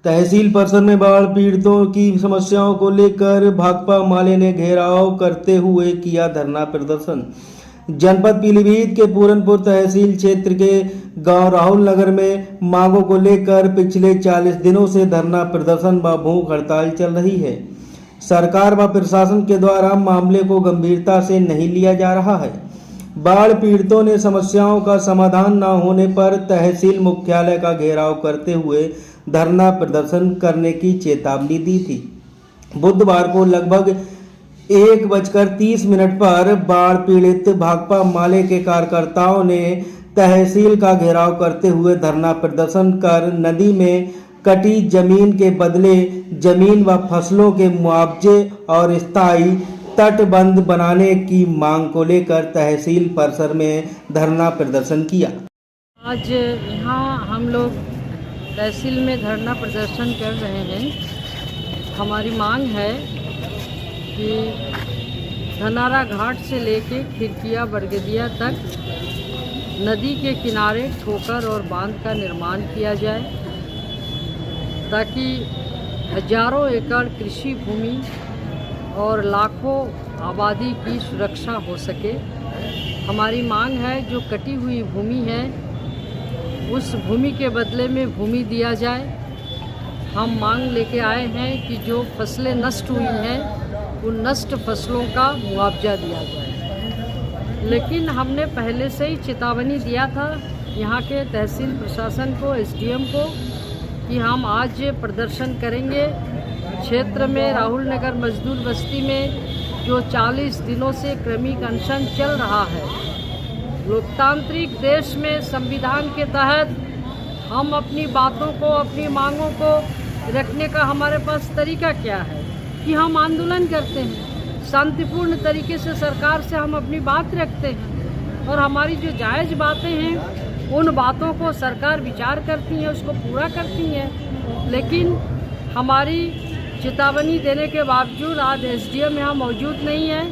तहसील परिसर में बाढ़ पीड़ितों की समस्याओं को लेकर भाकपा माले ने घेराव करते हुए किया धरना प्रदर्शन। जनपद पीलीभीत के पूरनपुर तहसील क्षेत्र के गांव राहुल नगर में मांगों को लेकर पिछले 40 दिनों से धरना प्रदर्शन व भूख हड़ताल चल रही है। सरकार व प्रशासन के द्वारा मामले को गंभीरता से नहीं लिया जा रहा है। बाढ़ पीड़ितों ने समस्याओं का समाधान न होने पर तहसील मुख्यालय का घेराव करते हुए धरना प्रदर्शन करने की चेतावनी दी थी। बुधवार को लगभग 1:30 पर बाढ़ पीड़ित भाकपा माले के कार्यकर्ताओं ने तहसील का घेराव करते हुए धरना प्रदर्शन कर नदी में कटी जमीन के बदले जमीन व फसलों के मुआवजे और स्थायी तटबंध बनाने की मांग को लेकर तहसील परिसर में धरना प्रदर्शन किया। आज यहाँ हम लोग तहसील में धरना प्रदर्शन कर रहे हैं। हमारी मांग है कि धनारा घाट से लेके खिरकिया बरगदिया तक नदी के किनारे ठोकर और बांध का निर्माण किया जाए ताकि हजारों एकड़ कृषि भूमि और लाखों आबादी की सुरक्षा हो सके। हमारी मांग है जो कटी हुई भूमि है उस भूमि के बदले में भूमि दिया जाए। हम मांग लेके आए हैं कि जो फसलें नष्ट हुई हैं उन नष्ट फसलों का मुआवजा दिया जाए। लेकिन हमने पहले से ही चेतावनी दिया था यहाँ के तहसील प्रशासन को, एसडीएम को, कि हम आज प्रदर्शन करेंगे। क्षेत्र में राहुल नगर मजदूर बस्ती में जो 40 दिनों से क्रमिक अनशन चल रहा है, लोकतांत्रिक देश में संविधान के तहत हम अपनी बातों को, अपनी मांगों को रखने का हमारे पास तरीका क्या है कि हम आंदोलन करते हैं, शांतिपूर्ण तरीके से सरकार से हम अपनी बात रखते हैं और हमारी जो जायज़ बातें हैं उन बातों को सरकार विचार करती है, उसको पूरा करती है। लेकिन हमारी चेतावनी देने के बावजूद आज एसडीएम यहाँ मौजूद नहीं है।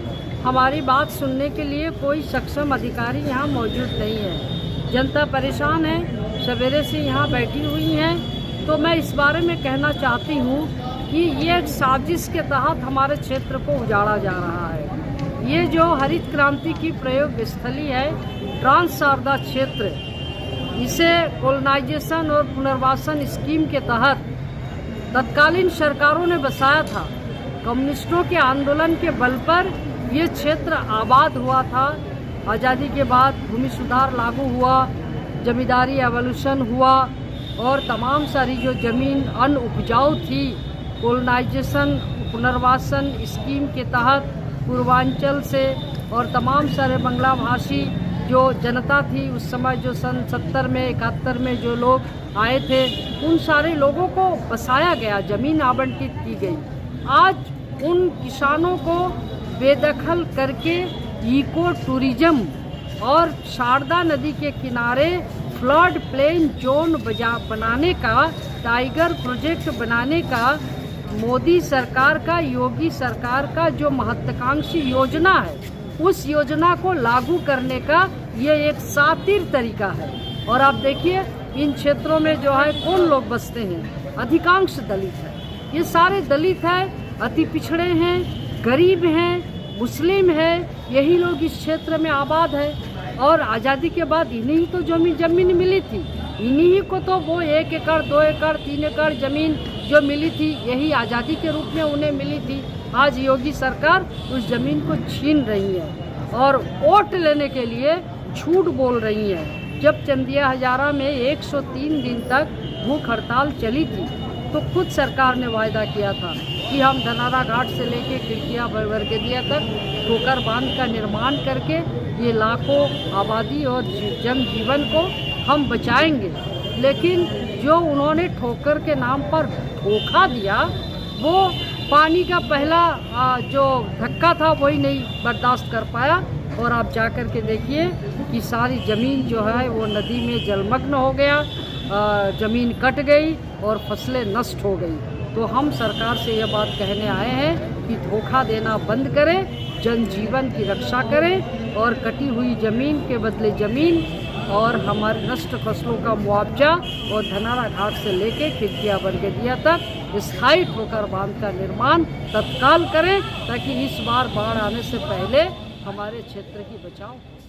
हमारी बात सुनने के लिए कोई सक्षम अधिकारी यहाँ मौजूद नहीं है। जनता परेशान है, सवेरे से यहाँ बैठी हुई है। तो मैं इस बारे में कहना चाहती हूँ कि ये एक साजिश के तहत हमारे क्षेत्र को उजाड़ा जा रहा है। ये जो हरित क्रांति की प्रयोग स्थली है ट्रांस शारदा क्षेत्र, इसे कोलोनाइजेशन और पुनर्वासन स्कीम के तहत तत्कालीन सरकारों ने बसाया था। कम्युनिस्टों के आंदोलन के बल पर ये क्षेत्र आबाद हुआ था। आज़ादी के बाद भूमि सुधार लागू हुआ, जमींदारी एवोल्यूशन हुआ और तमाम सारी जो ज़मीन अनउपजाऊ थी, कोलोनाइजेशन पुनर्वासन स्कीम के तहत पूर्वांचल से और तमाम सारे बांग्ला भाषी जो जनता थी उस समय, जो सन 70 में 71 में जो लोग आए थे, उन सारे लोगों को बसाया गया, ज़मीन आवंटित की गई। आज उन किसानों को बेदखल करके इको टूरिज्म और शारदा नदी के किनारे फ्लड प्लेन जोन बनाने का, टाइगर प्रोजेक्ट बनाने का मोदी सरकार का, योगी सरकार का जो महत्वाकांक्षी योजना है, उस योजना को लागू करने का ये एक शातिर तरीका है। और आप देखिए इन क्षेत्रों में जो है कौन लोग बसते हैं, अधिकांश दलित है। ये सारे दलित हैं, अति पिछड़े हैं, गरीब हैं, मुस्लिम हैं, यही लोग इस क्षेत्र में आबाद है। और आज़ादी के बाद इन्हीं ही तो जमीन मिली थी, इन्हीं ही को तो वो 1 एकड़ 2 एकड़ 3 एकड़ ज़मीन जो मिली थी, यही आज़ादी के रूप में उन्हें मिली थी। आज योगी सरकार उस ज़मीन को छीन रही है और वोट लेने के लिए झूठ बोल रही है। जब चंदिया हजारा में 103 दिन तक भूख हड़ताल चली थी तो खुद सरकार ने वायदा किया था कि हम धनारा घाट से लेके खिरकिया बरगदिया तक ठोकर बांध का निर्माण करके ये लाखों आबादी और जनजीवन को हम बचाएंगे। लेकिन जो उन्होंने ठोकर के नाम पर धोखा दिया, वो पानी का पहला जो धक्का था वही नहीं बर्दाश्त कर पाया। और आप जा कर के देखिए कि सारी ज़मीन जो है वो नदी में जलमग्न हो गया, ज़मीन कट गई और फसलें नष्ट हो गई। तो हम सरकार से यह बात कहने आए हैं कि धोखा देना बंद करें, जनजीवन की रक्षा करें और कटी हुई ज़मीन के बदले ज़मीन, और हमारे नष्ट फसलों का मुआवजा और धनारा घाट से लेके खिड़किया बरगदिया तक स्थायी ठोकर बांध का निर्माण तत्काल करें, ताकि इस बार बाढ़ आने से पहले हमारे क्षेत्र की बचाव हो।